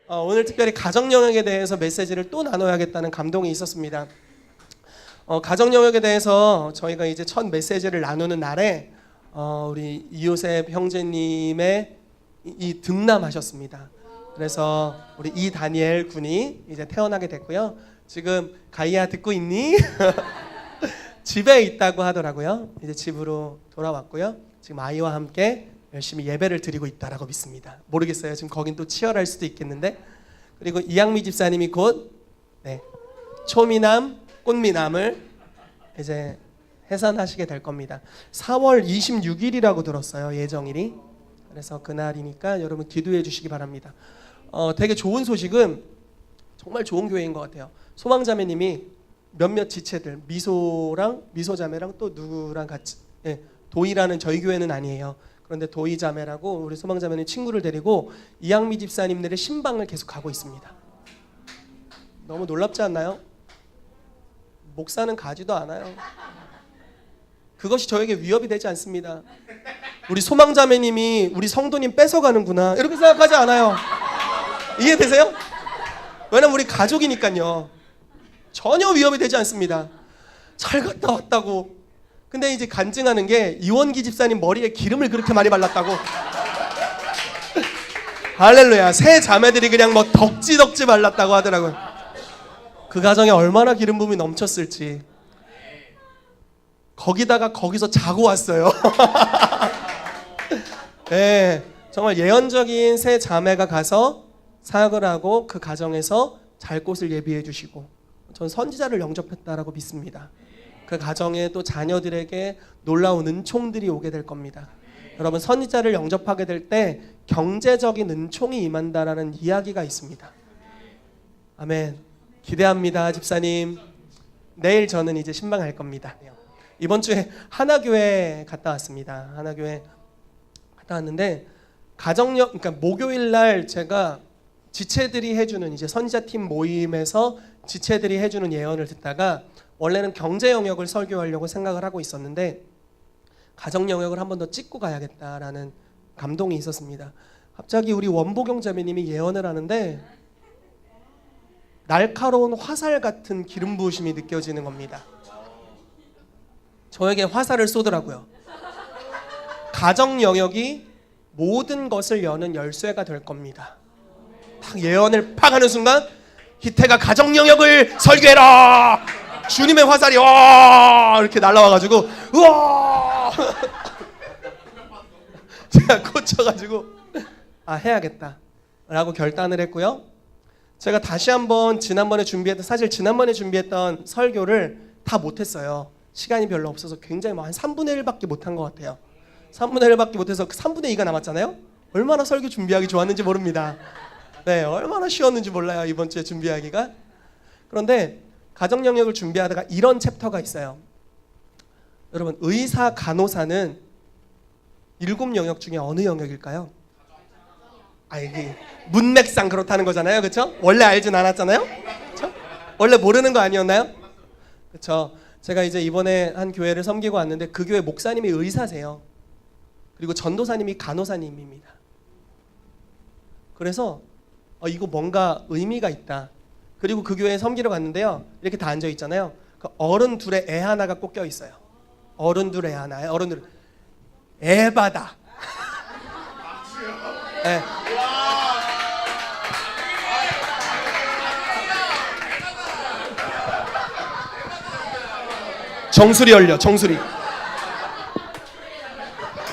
오늘 특별히 가정 영역에 대해서 메시지를 또 나눠야겠다는 감동이 있었습니다. 가정 영역에 대해서 저희가 이제 첫 메시지를 나누는 날에 우리 이요셉 형제님의 이 등남하셨습니다. 그래서 우리 이다니엘 군이 이제 태어나게 됐고요. 지금 가이아 듣고 있니? 집에 있다고 하더라고요. 이제 집으로 돌아왔고요. 지금 아이와 함께 열심히 예배를 드리고 있다라고 믿습니다. 모르겠어요. 지금 거긴 또 치열할 수도 있겠는데. 그리고 이양미 집사님이 곧 초미남, 꽃미남을 이제 해산하시게 될 겁니다. 4월 26일이라고 들었어요. 예정일이. 그래서 그날이니까 여러분 기도해 주시기 바랍니다. 되게 좋은 소식은 정말 좋은 교회인 것 같아요. 소망자매님이 몇몇 지체들 미소자매랑 또 누구랑 같이 도희라는 저희 교회는 아니에요. 그런데 도희자매라고 우리 소망자매님 친구를 데리고 이양미 집사님들의 신방을 계속 가고 있습니다. 너무 놀랍지 않나요? 목사는 가지도 않아요. 그것이 저에게 위협이 되지 않습니다. 우리 소망자매님이 우리 성도님 뺏어가는구나 이렇게 생각하지 않아요. 이해되세요? 왜냐면 우리 가족이니까요. 전혀 위협이 되지 않습니다. 잘 갔다 왔다고. 근데 이제 간증하는 게 이원기 집사님 머리에 기름을 그렇게 많이 발랐다고. 할렐루야. 새 자매들이 그냥 뭐 덕지 발랐다고 하더라고요. 그 가정에 얼마나 기름 부음이 넘쳤을지. 거기서 자고 왔어요. 네, 정말 예언적인 새 자매가 가서 사역을 하고 그 가정에서 잘 곳을 예비해 주시고 전 선지자를 영접했다라고 믿습니다. 그 가정에 또 자녀들에게 놀라운 은총들이 오게 될 겁니다. 여러분 선지자를 영접하게 될 때 경제적인 은총이 임한다라는 이야기가 있습니다. 아멘. 기대합니다, 집사님. 내일 저는 이제 신방할 겁니다. 이번 주에 하나교회 갔다 왔습니다. 하나교회 갔다 왔는데 그러니까 목요일 날 제가 지체들이 해주는 이제 선지자팀 모임에서 지체들이 해주는 예언을 듣다가 원래는 경제 영역을 설교하려고 생각을 하고 있었는데 가정 영역을 한 번 더 찍고 가야겠다라는 감동이 있었습니다. 갑자기 우리 원보경 자매님이 예언을 하는데 날카로운 화살 같은 기름 부으심이 느껴지는 겁니다. 저에게 화살을 쏘더라고요. 가정 영역이 모든 것을 여는 열쇠가 될 겁니다. 딱 예언을 팍 하는 순간 희태가 가정 영역을 설교해라. 주님의 화살이 와 이렇게 날라와가지고 우와 제가 꽂혀가지고 해야겠다 라고 결단을 했고요. 제가 다시 한번 지난번에 준비했던 설교를 다 못했어요. 시간이 별로 없어서 굉장히 한 3분의 1밖에 못한 것 같아요. 3분의 1밖에 못해서 3분의 2가 남았잖아요. 얼마나 설교 준비하기 좋았는지 모릅니다. 네, 얼마나 쉬웠는지 몰라요. 이번 주에 준비하기가. 그런데 가정 영역을 준비하다가 이런 챕터가 있어요. 여러분 의사, 간호사는 7 영역 중에 어느 영역일까요? 이게 문맥상 그렇다는 거잖아요. 그렇죠? 원래 알진 않았잖아요. 그렇죠? 원래 모르는 거 아니었나요? 그렇죠? 제가 이제 이번에 한 교회를 섬기고 왔는데 그 교회 목사님이 의사세요. 그리고 전도사님이 간호사님입니다. 그래서 이거 뭔가 의미가 있다. 그리고 그 교회에 섬기러 갔는데요. 이렇게 다 앉아 있잖아요. 그 어른 둘에 애 하나가 꼭 껴 있어요. 어른 둘에 애 하나. 어른들 에바다. 네. 정수리 열려. 정수리.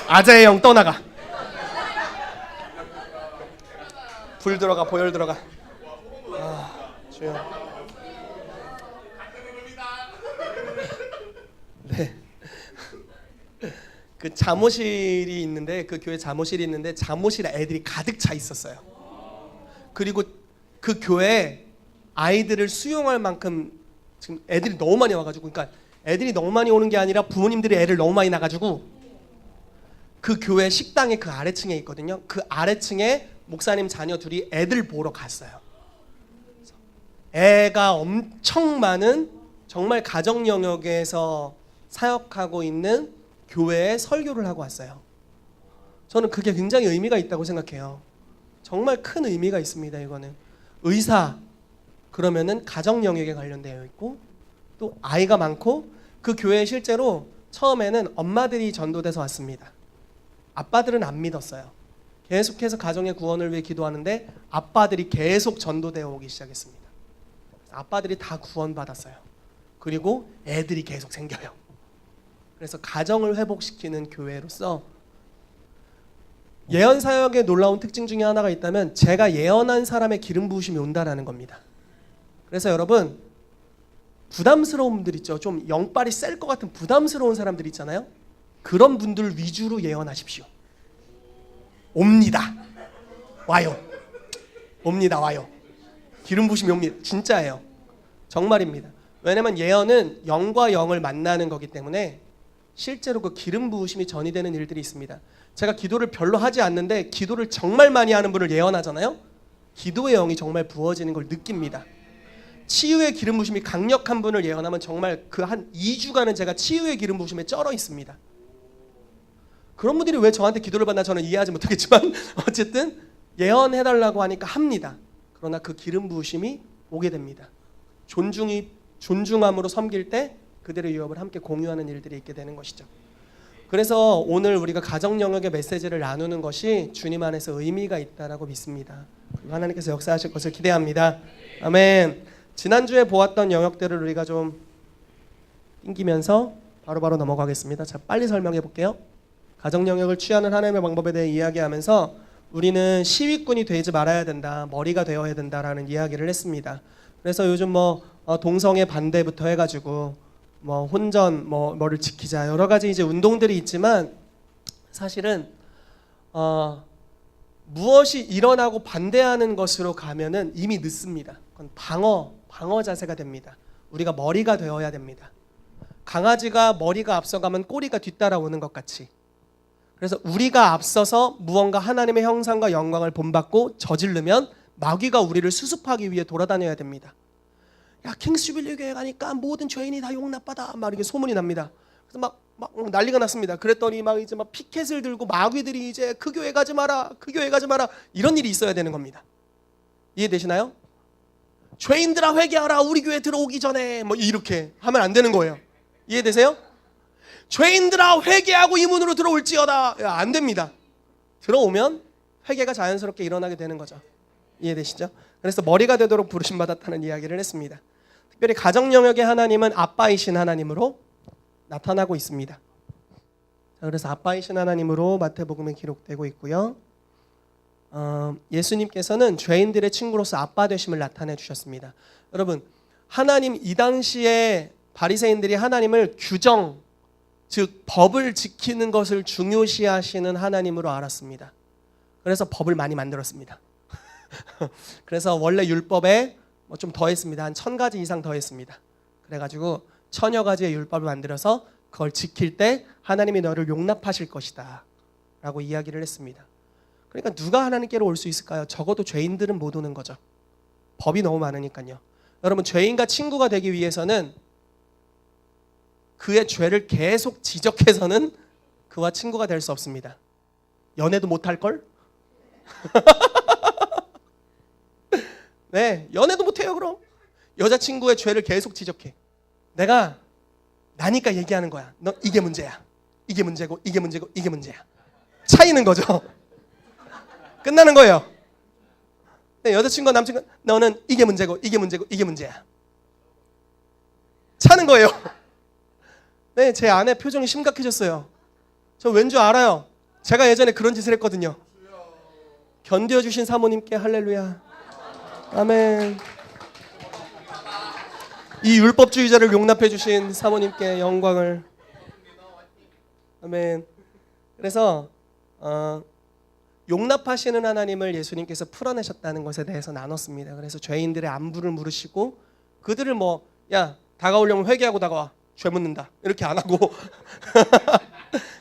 아자의 영 떠나가. 불 들어가. 보혈 들어가. 주여. 네. 그 잠옷실이 있는데 그 교회 잠옷실이 있는데 잠옷실에 애들이 가득 차 있었어요. 그리고 그 교회에 아이들을 수용할 만큼 지금 애들이 너무 많이 와가지고 그러니까 애들이 너무 많이 오는 게 아니라 부모님들이 애를 너무 많이 낳아가지고 그 교회 식당이 그 아래층에 있거든요. 그 아래층에 목사님 자녀 둘이 애들 보러 갔어요. 애가 엄청 많은 정말 가정 영역에서 사역하고 있는 교회에 설교를 하고 왔어요. 저는 그게 굉장히 의미가 있다고 생각해요. 정말 큰 의미가 있습니다. 이거는 의사 그러면은 가정 영역에 관련되어 있고, 또 아이가 많고, 그 교회에 실제로 처음에는 엄마들이 전도돼서 왔습니다. 아빠들은 안 믿었어요. 계속해서 가정의 구원을 위해 기도하는데 아빠들이 계속 전도되어 오기 시작했습니다. 아빠들이 다 구원받았어요. 그리고 애들이 계속 생겨요. 그래서 가정을 회복시키는 교회로서 예언 사역의 놀라운 특징 중에 하나가 있다면 제가 예언한 사람의 기름 부으심이 온다라는 겁니다. 그래서 여러분, 부담스러운 분들 있죠. 좀 영빨이 셀 것 같은 부담스러운 사람들 있잖아요. 그런 분들 위주로 예언하십시오. 옵니다. 와요. 옵니다. 와요. 기름 부으심이 옵니다. 진짜예요. 정말입니다. 왜냐면 예언은 영과 영을 만나는 거기 때문에 실제로 그 기름 부으심이 전이되는 일들이 있습니다. 제가 기도를 별로 하지 않는데 기도를 정말 많이 하는 분을 예언하잖아요. 기도의 영이 정말 부어지는 걸 느낍니다. 치유의 기름 부으심이 강력한 분을 예언하면 정말 그 한 2주간은 제가 치유의 기름 부으심에 쩔어 있습니다. 그런 분들이 왜 저한테 기도를 받나 저는 이해하지 못하겠지만 어쨌든 예언해달라고 하니까 합니다. 그러나 그 기름 부으심이 오게 됩니다. 존중함으로 섬길 때 그들의 유업을 함께 공유하는 일들이 있게 되는 것이죠. 그래서 오늘 우리가 가정 영역의 메시지를 나누는 것이 주님 안에서 의미가 있다라고 믿습니다. 하나님께서 역사하실 것을 기대합니다. 아멘. 지난주에 보았던 영역들을 우리가 좀 낑기면서 바로바로 넘어가겠습니다. 자, 빨리 설명해 볼게요. 가정 영역을 취하는 하나님의 방법에 대해 이야기하면서 우리는 시위꾼이 되지 말아야 된다, 머리가 되어야 된다라는 이야기를 했습니다. 그래서 요즘 동성애 반대부터 해가지고 혼전 뭐를 지키자 여러 가지 이제 운동들이 있지만 사실은 무엇이 일어나고 반대하는 것으로 가면은 이미 늦습니다. 그건 방어 자세가 됩니다. 우리가 머리가 되어야 됩니다. 강아지가 머리가 앞서가면 꼬리가 뒤따라오는 것 같이. 그래서 우리가 앞서서 무언가 하나님의 형상과 영광을 본받고 저지르면 마귀가 우리를 수습하기 위해 돌아다녀야 됩니다. 야, 킹스주빌리 교회 가니까 모든 죄인이 다 용납받아 막 이렇게 소문이 납니다. 그래서 막 난리가 났습니다. 그랬더니 막 이제 막 피켓을 들고 마귀들이 이제 그 교회 가지 마라, 그 교회 가지 마라 이런 일이 있어야 되는 겁니다. 이해되시나요? 죄인들아 회개하라, 우리 교회 들어오기 전에 뭐 이렇게 하면 안 되는 거예요. 이해되세요? 죄인들아 회개하고 이 문으로 들어올지어다. 야, 안 됩니다. 들어오면 회개가 자연스럽게 일어나게 되는 거죠. 이해되시죠? 그래서 머리가 되도록 부르심받았다는 이야기를 했습니다. 특별히 가정 영역의 하나님은 아빠이신 하나님으로 나타나고 있습니다. 자, 그래서 아빠이신 하나님으로 마태복음에 기록되고 있고요. 예수님께서는 죄인들의 친구로서 아빠 되심을 나타내 주셨습니다. 여러분, 하나님 이 당시에 바리새인들이 하나님을 규정, 즉 법을 지키는 것을 중요시하시는 하나님으로 알았습니다. 그래서 법을 많이 만들었습니다. 그래서 원래 율법에 좀 더했습니다. 한 1000가지 이상 더했습니다. 그래가지고 1000여 가지의 율법을 만들어서 그걸 지킬 때 하나님이 너를 용납하실 것이다 라고 이야기를 했습니다. 그러니까 누가 하나님께로 올 수 있을까요? 적어도 죄인들은 못 오는 거죠. 법이 너무 많으니까요. 여러분, 죄인과 친구가 되기 위해서는 그의 죄를 계속 지적해서는 그와 친구가 될 수 없습니다. 연애도 못할걸? 네, 연애도 못해요. 그럼 여자친구의 죄를 계속 지적해. 내가 나니까 얘기하는 거야. 너 이게 문제야, 이게 문제고 이게 문제고 이게 문제야. 차이는 거죠. 끝나는 거예요. 네, 여자친구와 남친구 너는 이게 문제고 이게 문제고 이게 문제야. 차는 거예요. 네, 제 아내 표정이 심각해졌어요. 저 왠 줄 알아요? 제가 예전에 그런 짓을 했거든요. 견뎌주신 사모님께 할렐루야. 아멘. 이 율법주의자를 용납해 주신 사모님께 영광을. 아멘. 그래서 용납하시는 하나님을 예수님께서 풀어내셨다는 것에 대해서 나눴습니다. 그래서 죄인들의 안부를 물으시고 그들을 야 다가오려면 회개하고 다가와, 죄 묻는다 이렇게 안 하고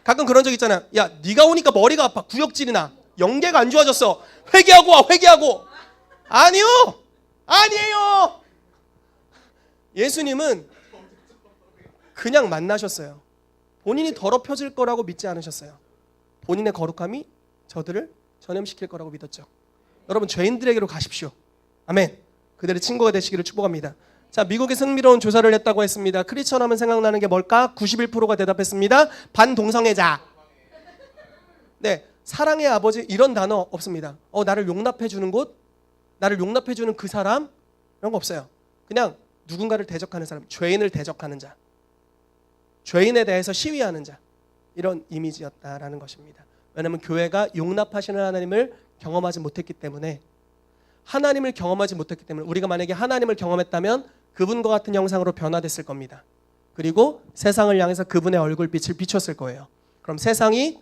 가끔 그런 적 있잖아요. 야 네가 오니까 머리가 아파, 구역질이나, 영계가 안 좋아졌어, 회개하고 와, 회개하고. 아니요, 아니에요. 예수님은 그냥 만나셨어요. 본인이 더럽혀질 거라고 믿지 않으셨어요. 본인의 거룩함이 저들을 전염시킬 거라고 믿었죠. 여러분 죄인들에게로 가십시오. 아멘. 그들의 친구가 되시기를 축복합니다. 자, 미국에서 흥미로운 조사를 했다고 했습니다. 크리스천 하면 생각나는 게 뭘까? 91%가 대답했습니다. 반동성애자. 네, 사랑의 아버지 이런 단어 없습니다. 나를 용납해 주는 곳, 나를 용납해 주는 그 사람, 이런 거 없어요. 그냥 누군가를 대적하는 사람, 죄인을 대적하는 자, 죄인에 대해서 시위하는 자, 이런 이미지였다라는 것입니다. 왜냐하면 교회가 용납하시는 하나님을 경험하지 못했기 때문에, 하나님을 경험하지 못했기 때문에, 우리가 만약에 하나님을 경험했다면 그분과 같은 형상으로 변화됐을 겁니다. 그리고 세상을 향해서 그분의 얼굴빛을 비췄을 거예요. 그럼 세상이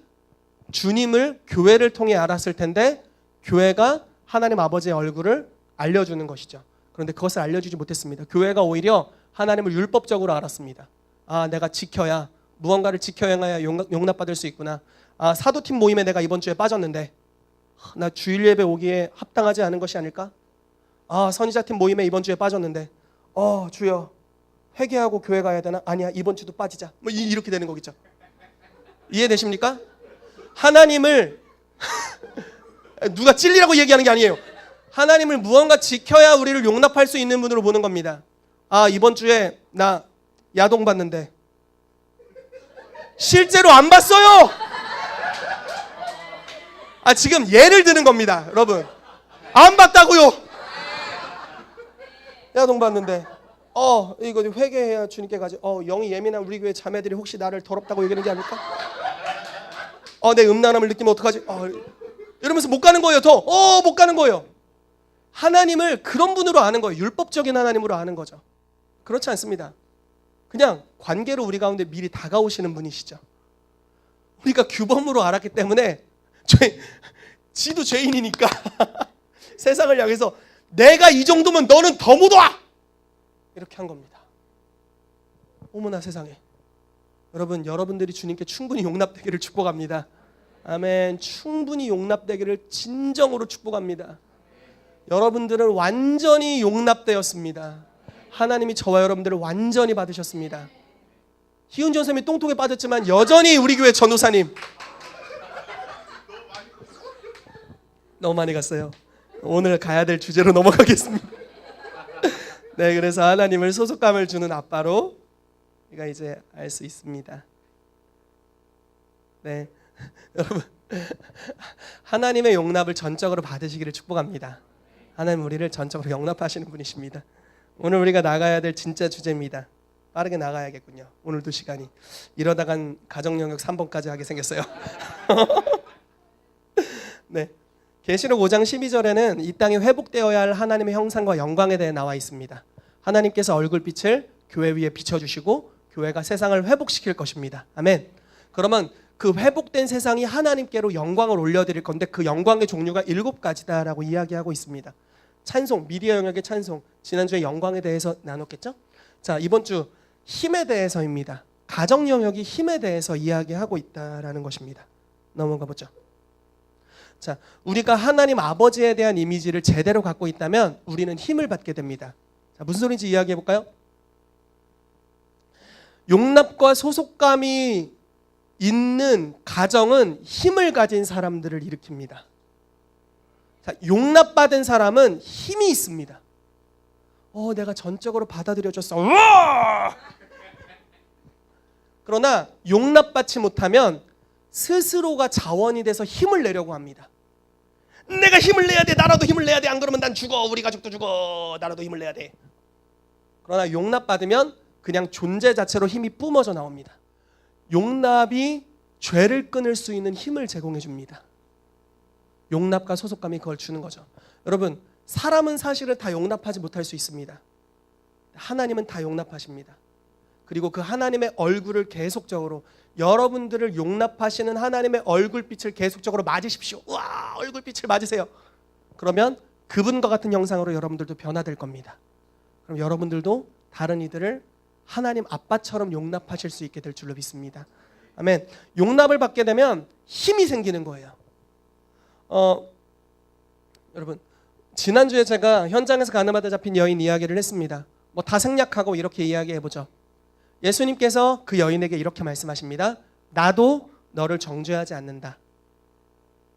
주님을 교회를 통해 알았을 텐데, 교회가 하나님 아버지의 얼굴을 알려주는 것이죠. 그런데 그것을 알려주지 못했습니다. 교회가 오히려 하나님을 율법적으로 알았습니다. 내가 지켜야, 무언가를 지켜야 용납받을 수 있구나. 사도팀 모임에 내가 이번 주에 빠졌는데 나 주일 예배 오기에 합당하지 않은 것이 아닐까? 선지자팀 모임에 이번 주에 빠졌는데 주여 회개하고 교회 가야 되나? 아니야, 이번 주도 빠지자. 이렇게 되는 거겠죠. 이해되십니까? 하나님을 누가 찔리라고 얘기하는 게 아니에요. 하나님을 무언가 지켜야 우리를 용납할 수 있는 분으로 보는 겁니다. 이번 주에 나 야동 봤는데 실제로 안 봤어요. 지금 예를 드는 겁니다, 여러분. 안 봤다고요. 야동 봤는데 이거 회개해야 주님께 가지. 영이 예민한 우리 교회 자매들이 혹시 나를 더럽다고 얘기하는 게 아닐까? 내 음란함을 느끼면 어떡하지? 이러면서 못 가는 거예요. 못 가는 거예요. 하나님을 그런 분으로 아는 거예요. 율법적인 하나님으로 아는 거죠. 그렇지 않습니다. 그냥 관계로 우리 가운데 미리 다가오시는 분이시죠. 우리가 규범으로 알았기 때문에 지도 죄인이니까 세상을 향해서 내가 이 정도면 너는 더 못 와! 이렇게 한 겁니다. 어머나 세상에. 여러분, 여러분들이 주님께 충분히 용납되기를 축복합니다. 아멘. 충분히 용납되기를 진정으로 축복합니다. 여러분들은 완전히 용납되었습니다. 하나님이 저와 여러분들을 완전히 받으셨습니다. 희은전 쌤이 똥통에 빠졌지만 여전히 우리 교회 전도사님 너무 많이 갔어요. 오늘 가야 될 주제로 넘어가겠습니다. 네, 그래서 하나님을 소속감을 주는 아빠로 우리가 이제 알 수 있습니다. 네, 여러분, 하나님의 용납을 전적으로 받으시기를 축복합니다. 하나님 우리를 전적으로 용납하시는 분이십니다. 오늘 우리가 나가야 될 진짜 주제입니다. 빠르게 나가야겠군요. 오늘도 시간이. 이러다간 가정영역 3번까지 하게 생겼어요. 네, 계시록 5장 12절에는 이 땅에 회복되어야 할 하나님의 형상과 영광에 대해 나와 있습니다. 하나님께서 얼굴빛을 교회 위에 비춰주시고 교회가 세상을 회복시킬 것입니다. 아멘. 그러면 그 회복된 세상이 하나님께로 영광을 올려드릴 건데, 그 영광의 종류가 7가지다라고 이야기하고 있습니다. 찬송, 미디어 영역의 찬송, 지난주에 영광에 대해서 나눴겠죠? 자, 이번 주 힘에 대해서입니다. 가정 영역이 힘에 대해서 이야기하고 있다라는 것입니다. 넘어가 보죠. 자, 우리가 하나님 아버지에 대한 이미지를 제대로 갖고 있다면 우리는 힘을 받게 됩니다. 자, 무슨 소리인지 이야기해 볼까요? 용납과 소속감이 있는 가정은 힘을 가진 사람들을 일으킵니다. 자, 용납받은 사람은 힘이 있습니다. 내가 전적으로 받아들여줬어. 우와! 그러나 용납받지 못하면 스스로가 자원이 돼서 힘을 내려고 합니다. 내가 힘을 내야 돼. 나라도 힘을 내야 돼. 안 그러면 난 죽어. 우리 가족도 죽어. 나라도 힘을 내야 돼. 그러나 용납받으면 그냥 존재 자체로 힘이 뿜어져 나옵니다. 용납이 죄를 끊을 수 있는 힘을 제공해 줍니다. 용납과 소속감이 그걸 주는 거죠. 여러분, 사람은 사실은 다 용납하지 못할 수 있습니다. 하나님은 다 용납하십니다. 그리고 그 하나님의 얼굴을 계속적으로, 여러분들을 용납하시는 하나님의 얼굴빛을 계속적으로 맞으십시오. 우와, 얼굴빛을 맞으세요. 그러면 그분과 같은 형상으로 여러분들도 변화될 겁니다. 그럼 여러분들도 다른 이들을 하나님 아빠처럼 용납하실 수 있게 될 줄로 믿습니다. 아멘. 용납을 받게 되면 힘이 생기는 거예요. 여러분, 지난주에 제가 현장에서 가늠하다 잡힌 여인 이야기를 했습니다. 다 생략하고 이렇게 이야기해보죠. 예수님께서 그 여인에게 이렇게 말씀하십니다. 나도 너를 정죄하지 않는다.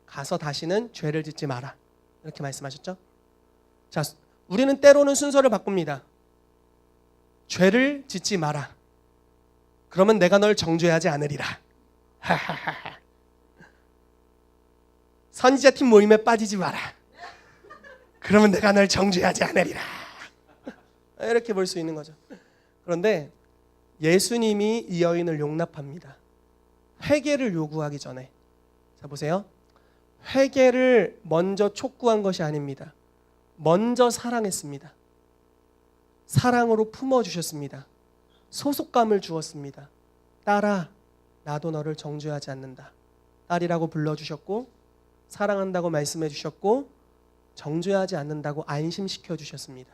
가서 다시는 죄를 짓지 마라. 이렇게 말씀하셨죠. 자, 우리는 때로는 순서를 바꿉니다. 죄를 짓지 마라. 그러면 내가 널 정죄하지 않으리라. 선지자팀 모임에 빠지지 마라. 그러면 내가 널 정죄하지 않으리라. 이렇게 볼 수 있는 거죠. 그런데 예수님이 이 여인을 용납합니다. 회개를 요구하기 전에. 자, 보세요. 회개를 먼저 촉구한 것이 아닙니다. 먼저 사랑했습니다. 사랑으로 품어주셨습니다. 소속감을 주었습니다. 딸아, 나도 너를 정죄하지 않는다. 딸이라고 불러주셨고, 사랑한다고 말씀해 주셨고, 정죄하지 않는다고 안심시켜 주셨습니다.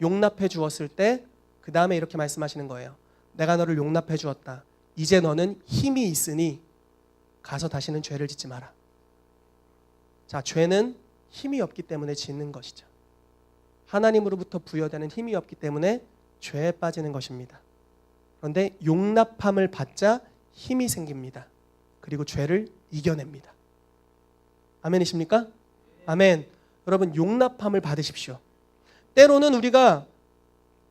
용납해 주었을 때 그 다음에 이렇게 말씀하시는 거예요. 내가 너를 용납해 주었다. 이제 너는 힘이 있으니 가서 다시는 죄를 짓지 마라. 자, 죄는 힘이 없기 때문에 짓는 것이죠. 하나님으로부터 부여되는 힘이 없기 때문에 죄에 빠지는 것입니다. 그런데 용납함을 받자 힘이 생깁니다. 그리고 죄를 이겨냅니다. 아멘이십니까? 아멘. 여러분, 용납함을 받으십시오. 때로는 우리가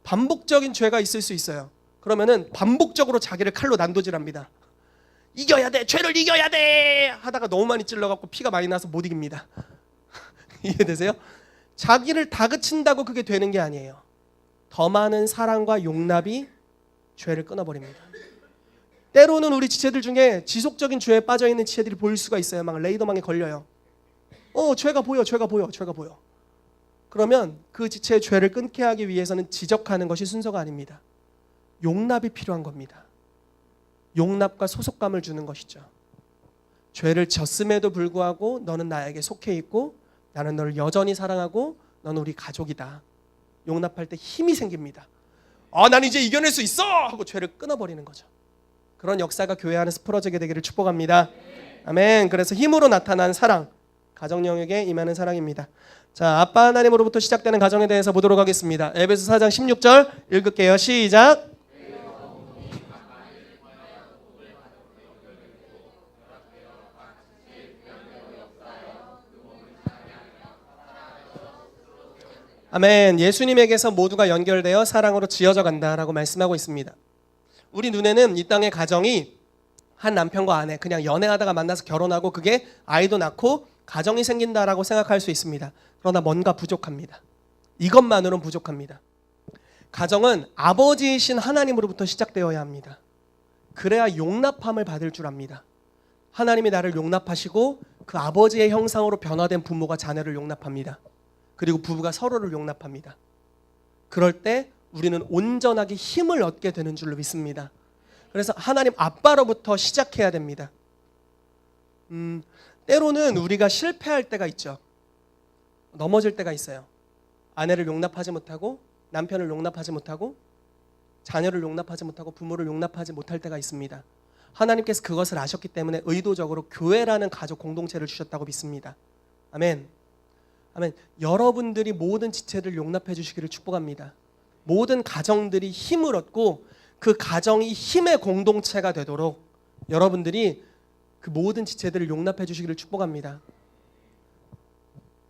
반복적인 죄가 있을 수 있어요. 그러면은 반복적으로 자기를 칼로 난도질합니다. 이겨야 돼, 죄를 이겨야 돼 하다가 너무 많이 찔러갖고 피가 많이 나서 못 이깁니다. 이해되세요? 자기를 다그친다고 그게 되는 게 아니에요. 더 많은 사랑과 용납이 죄를 끊어버립니다. 때로는 우리 지체들 중에 지속적인 죄에 빠져있는 지체들이 보일 수가 있어요. 막 레이더망에 걸려요. 죄가 보여. 그러면 그 지체의 죄를 끊게 하기 위해서는 지적하는 것이 순서가 아닙니다. 용납이 필요한 겁니다. 용납과 소속감을 주는 것이죠. 죄를 졌음에도 불구하고 너는 나에게 속해 있고 나는 너를 여전히 사랑하고 너는 우리 가족이다. 용납할 때 힘이 생깁니다. 난 이제 이겨낼 수 있어! 하고 죄를 끊어버리는 거죠. 그런 역사가 교회 안에서 풀어지게 되기를 축복합니다. 아멘. 그래서 힘으로 나타난 사랑, 가정 영역에 임하는 사랑입니다. 자, 아빠 하나님으로부터 시작되는 가정에 대해서 보도록 하겠습니다. 에베소 4장 16절 읽을게요. 시작. 아멘. 예수님에게서 모두가 연결되어 사랑으로 지어져 간다라고 말씀하고 있습니다. 우리 눈에는 이 땅의 가정이 한 남편과 아내 그냥 연애하다가 만나서 결혼하고 그게 아이도 낳고 가정이 생긴다라고 생각할 수 있습니다. 그러나 뭔가 부족합니다. 이것만으로는 부족합니다. 가정은 아버지이신 하나님으로부터 시작되어야 합니다. 그래야 용납함을 받을 줄 압니다. 하나님이 나를 용납하시고 그 아버지의 형상으로 변화된 부모가 자녀를 용납합니다. 그리고 부부가 서로를 용납합니다. 그럴 때 우리는 온전하게 힘을 얻게 되는 줄로 믿습니다. 그래서 하나님 아빠로부터 시작해야 됩니다. 때로는 우리가 실패할 때가 있죠. 넘어질 때가 있어요. 아내를 용납하지 못하고 남편을 용납하지 못하고 자녀를 용납하지 못하고 부모를 용납하지 못할 때가 있습니다. 하나님께서 그것을 아셨기 때문에 의도적으로 교회라는 가족 공동체를 주셨다고 믿습니다. 아멘. 아멘. 여러분들이 모든 지체를 용납해 주시기를 축복합니다. 모든 가정들이 힘을 얻고 그 가정이 힘의 공동체가 되도록 여러분들이 그 모든 지체들을 용납해 주시기를 축복합니다.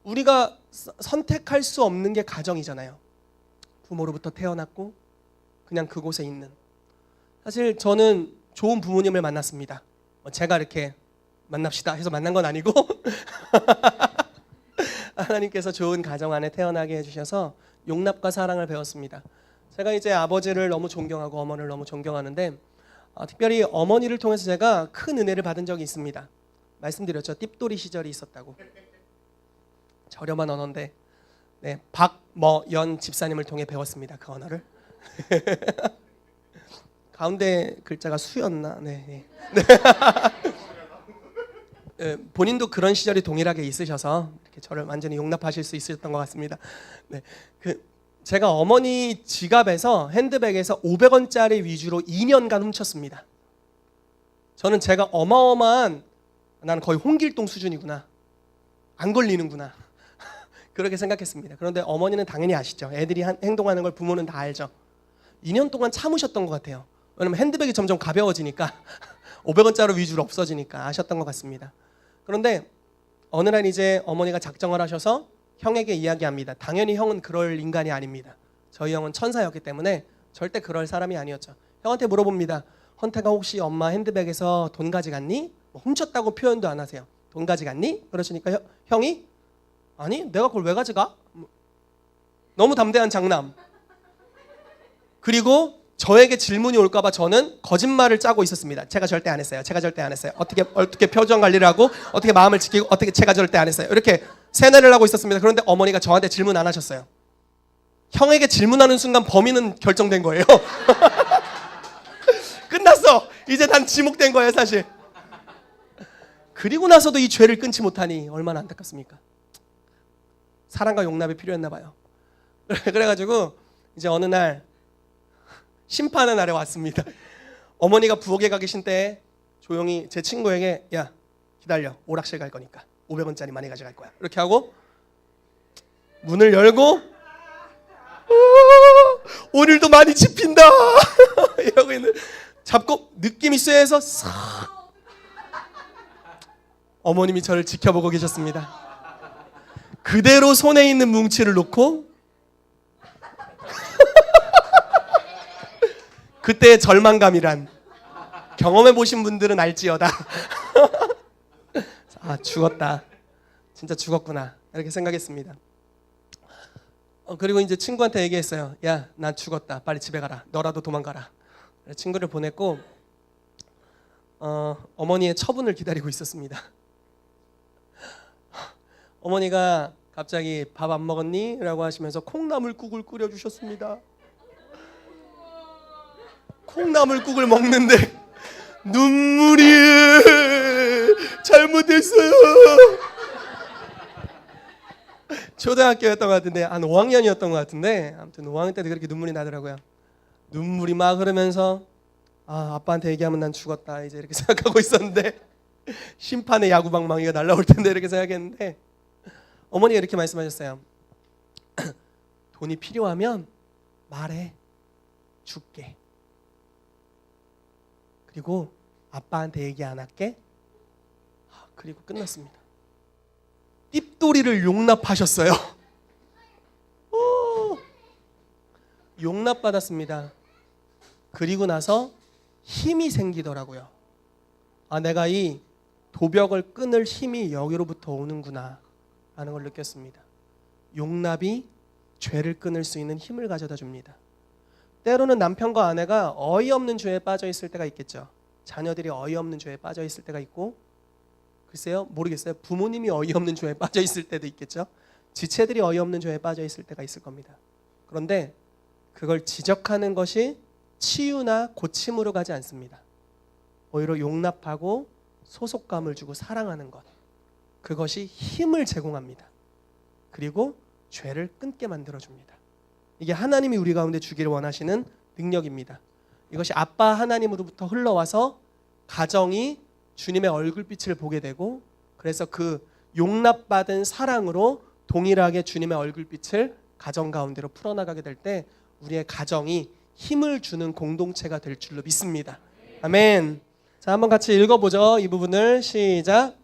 우리가 선택할 수 없는 게 가정이잖아요. 부모로부터 태어났고 그냥 그곳에 있는. 사실 저는 좋은 부모님을 만났습니다. 제가 이렇게 만납시다 해서 만난 건 아니고 하나님께서 좋은 가정 안에 태어나게 해주셔서 용납과 사랑을 배웠습니다. 제가 이제 아버지를 너무 존경하고 어머니를 너무 존경하는데 특별히 어머니를 통해서 제가 큰 은혜를 받은 적이 있습니다. 말씀드렸죠. 띠또리 시절이 있었다고. 저렴한 언어인데 박머연 집사님을 통해 배웠습니다. 그 언어를. 가운데 글자가 수였나? 네. 본인도 그런 시절이 동일하게 있으셔서 이렇게 저를 완전히 용납하실 수 있었던 것 같습니다. 네, 제가 어머니 지갑에서 핸드백에서 500원짜리 위주로 2년간 훔쳤습니다. 저는 제가 어마어마한 나는 거의 홍길동 수준이구나. 안 걸리는구나. 그렇게 생각했습니다. 그런데 어머니는 당연히 아시죠. 애들이 행동하는 걸 부모는 다 알죠. 2년 동안 참으셨던 것 같아요. 왜냐면 핸드백이 점점 가벼워지니까 500원짜리 위주로 없어지니까 아셨던 것 같습니다. 그런데 어느 날 이제 어머니가 작정을 하셔서 형에게 이야기합니다. 당연히 형은 그럴 인간이 아닙니다. 저희 형은 천사였기 때문에 절대 그럴 사람이 아니었죠. 형한테 물어봅니다. 헌태가 혹시 엄마 핸드백에서 돈 가져갔니? 훔쳤다고 표현도 안 하세요. 돈 가져갔니? 그러시니까 형이 아니 내가 그걸 왜 가져가? 너무 담대한 장남. 그리고 저에게 질문이 올까봐 저는 거짓말을 짜고 있었습니다. 제가 절대 안 했어요. 제가 절대 안 했어요. 어떻게 표정 관리를 하고 어떻게 마음을 지키고 어떻게 제가 절대 안 했어요. 이렇게 세뇌를 하고 있었습니다. 그런데 어머니가 저한테 질문 안 하셨어요. 형에게 질문하는 순간 범인은 결정된 거예요. 끝났어. 이제 난 지목된 거예요, 사실. 그리고 나서도 이 죄를 끊지 못하니 얼마나 안타깝습니까? 사랑과 용납이 필요했나 봐요. 그래가지고 이제 어느 날 심판의 날에 왔습니다. 어머니가 부엌에 가 계신 때 조용히 제 친구에게 야 기다려 오락실 갈 거니까 500원짜리 많이 가져갈 거야 이렇게 하고 문을 열고 오늘도 많이 짚힌다 이러고 있는 잡고 느낌이 쎄해서 싹 어머님이 저를 지켜보고 계셨습니다. 그대로 손에 있는 뭉치를 놓고 그때의 절망감이란 경험해 보신 분들은 알지어다. 아 죽었다. 진짜 죽었구나. 이렇게 생각했습니다. 그리고 이제 친구한테 얘기했어요. 야, 난 죽었다. 빨리 집에 가라. 너라도 도망가라. 친구를 보냈고 어머니의 처분을 기다리고 있었습니다. 어머니가 갑자기 밥 안 먹었니? 라고 하시면서 콩나물국을 끓여주셨습니다. 콩나물국을 먹는데 눈물이 잘못했어요. 초등학교였던 것 같은데 한 5학년이었던 것 같은데 아무튼 5학년 때도 그렇게 눈물이 나더라고요. 눈물이 막 흐르면서 아빠한테 얘기하면 난 죽었다 이제 이렇게 생각하고 있었는데 심판의 야구방망이가 날라올 텐데 이렇게 생각했는데 어머니가 이렇게 말씀하셨어요. 돈이 필요하면 말해 줄게. 그리고 아빠한테 얘기 안 할게. 그리고 끝났습니다. 띠또리를 용납하셨어요. 용납받았습니다. 그리고 나서 힘이 생기더라고요. 내가 이 도벽을 끊을 힘이 여기로부터 오는구나 라는 걸 느꼈습니다. 용납이 죄를 끊을 수 있는 힘을 가져다 줍니다. 때로는 남편과 아내가 어이없는 죄에 빠져 있을 때가 있겠죠. 자녀들이 어이없는 죄에 빠져 있을 때가 있고 글쎄요 모르겠어요. 부모님이 어이없는 죄에 빠져 있을 때도 있겠죠. 지체들이 어이없는 죄에 빠져 있을 때가 있을 겁니다. 그런데 그걸 지적하는 것이 치유나 고침으로 가지 않습니다. 오히려 용납하고 소속감을 주고 사랑하는 것, 그것이 힘을 제공합니다. 그리고 죄를 끊게 만들어줍니다. 이게 하나님이 우리 가운데 주기를 원하시는 능력입니다. 이것이 아빠 하나님으로부터 흘러와서 가정이 주님의 얼굴빛을 보게 되고 그래서 그 용납받은 사랑으로 동일하게 주님의 얼굴빛을 가정 가운데로 풀어나가게 될 때 우리의 가정이 힘을 주는 공동체가 될 줄로 믿습니다. 아멘. 자, 한번 같이 읽어보죠. 이 부분을 시작.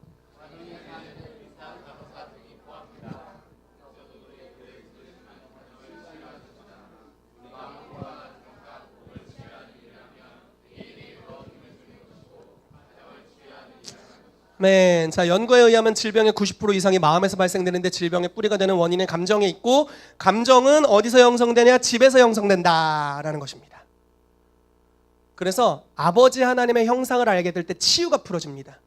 아멘. 자, 연구에 의하면 질병의 90% 이상이 마음에서 발생되는데 질병의 뿌리가 되는 원인은 감정에 있고 감정은 어디서 형성되냐? 집에서 형성된다라는 것입니다. 그래서 아버지 하나님의 형상을 알게 될 때 치유가 풀어집니다.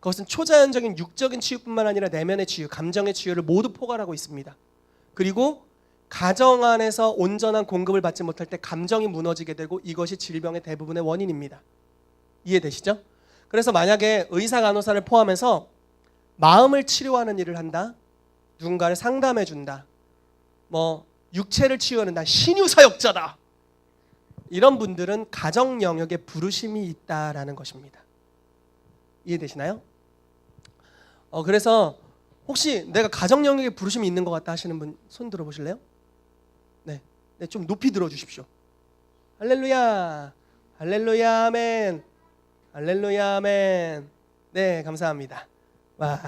그것은 초자연적인 육적인 치유뿐만 아니라 내면의 치유, 감정의 치유를 모두 포괄하고 있습니다. 그리고 가정 안에서 온전한 공급을 받지 못할 때 감정이 무너지게 되고 이것이 질병의 대부분의 원인입니다. 이해되시죠? 그래서 만약에 의사 간호사를 포함해서 마음을 치료하는 일을 한다, 누군가를 상담해 준다, 육체를 치유하는다, 신유사역자다, 이런 분들은 가정 영역에 부르심이 있다라는 것입니다. 이해되시나요? 그래서 혹시 내가 가정 영역에 부르심이 있는 것 같다 하시는 분 손 들어보실래요? 네, 좀 높이 들어주십시오. 할렐루야, 할렐루야, 아멘. 할렐루야, 아멘. 네, 감사합니다. 와,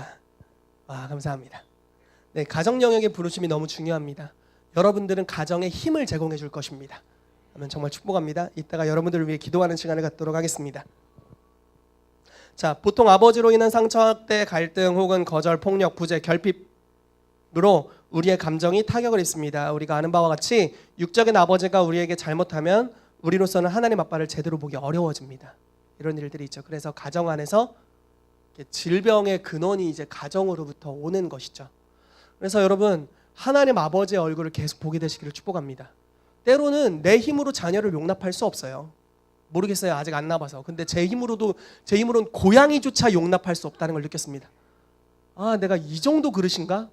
감사합니다. 네, 가정 영역의 부르심이 너무 중요합니다. 여러분들은 가정에 힘을 제공해 줄 것입니다. 하면 정말 축복합니다. 이따가 여러분들을 위해 기도하는 시간을 갖도록 하겠습니다. 자, 보통 아버지로 인한 상처, 학대, 갈등 혹은 거절, 폭력, 부재, 결핍으로 우리의 감정이 타격을 입습니다. 우리가 아는 바와 같이 육적인 아버지가 우리에게 잘못하면 우리로서는 하나님 아빠를 제대로 보기 어려워집니다. 이런 일들이 있죠. 그래서 가정 안에서 질병의 근원이 이제 가정으로부터 오는 것이죠. 그래서 여러분, 하나님 아버지의 얼굴을 계속 보게 되시기를 축복합니다. 때로는 내 힘으로 자녀를 용납할 수 없어요. 모르겠어요. 아직 안 나봐서. 근데 제 힘으로는 고양이조차 용납할 수 없다는 걸 느꼈습니다. 아, 내가 이 정도 그릇인가?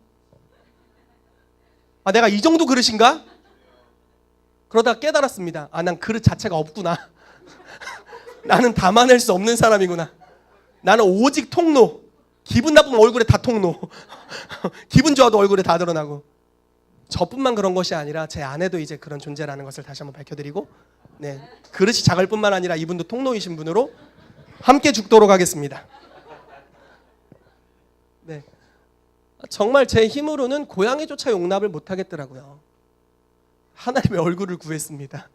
아, 내가 이 정도 그릇인가? 그러다가 깨달았습니다. 아, 난 그릇 자체가 없구나. 나는 담아낼 수 없는 사람이구나. 나는 오직 통로. 기분 나쁘면 얼굴에 다 통로. 기분 좋아도 얼굴에 다 드러나고. 저뿐만 그런 것이 아니라 제 아내도 이제 그런 존재라는 것을 다시 한번 밝혀드리고, 네, 그릇이 작을 뿐만 아니라 이분도 통로이신 분으로 함께 죽도록 하겠습니다. 네, 정말 제 힘으로는 고양이조차 용납을 못하겠더라고요. 하나님의 얼굴을 구했습니다.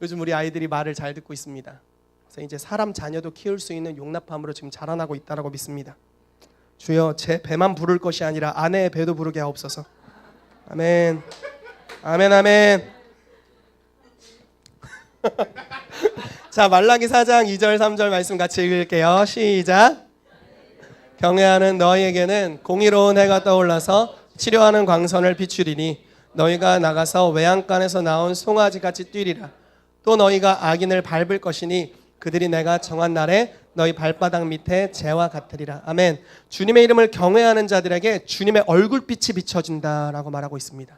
요즘 우리 아이들이 말을 잘 듣고 있습니다. 그래서 이제 사람 자녀도 키울 수 있는 용납함으로 지금 자라나고 있다고 믿습니다. 주여, 제 배만 부를 것이 아니라 아내의 배도 부르게 하옵소서. 아멘. 아멘, 아멘. 자, 말라기 4장 2절 3절 말씀 같이 읽을게요. 시작. 경외하는 너희에게는 공의로운 해가 떠올라서 치료하는 광선을 비추리니 너희가 나가서 외양간에서 나온 송아지같이 뛰리라. 또 너희가 악인을 밟을 것이니 그들이 내가 정한 날에 너희 발바닥 밑에 재와 같으리라. 아멘. 주님의 이름을 경외하는 자들에게 주님의 얼굴빛이 비춰진다라고 말하고 있습니다.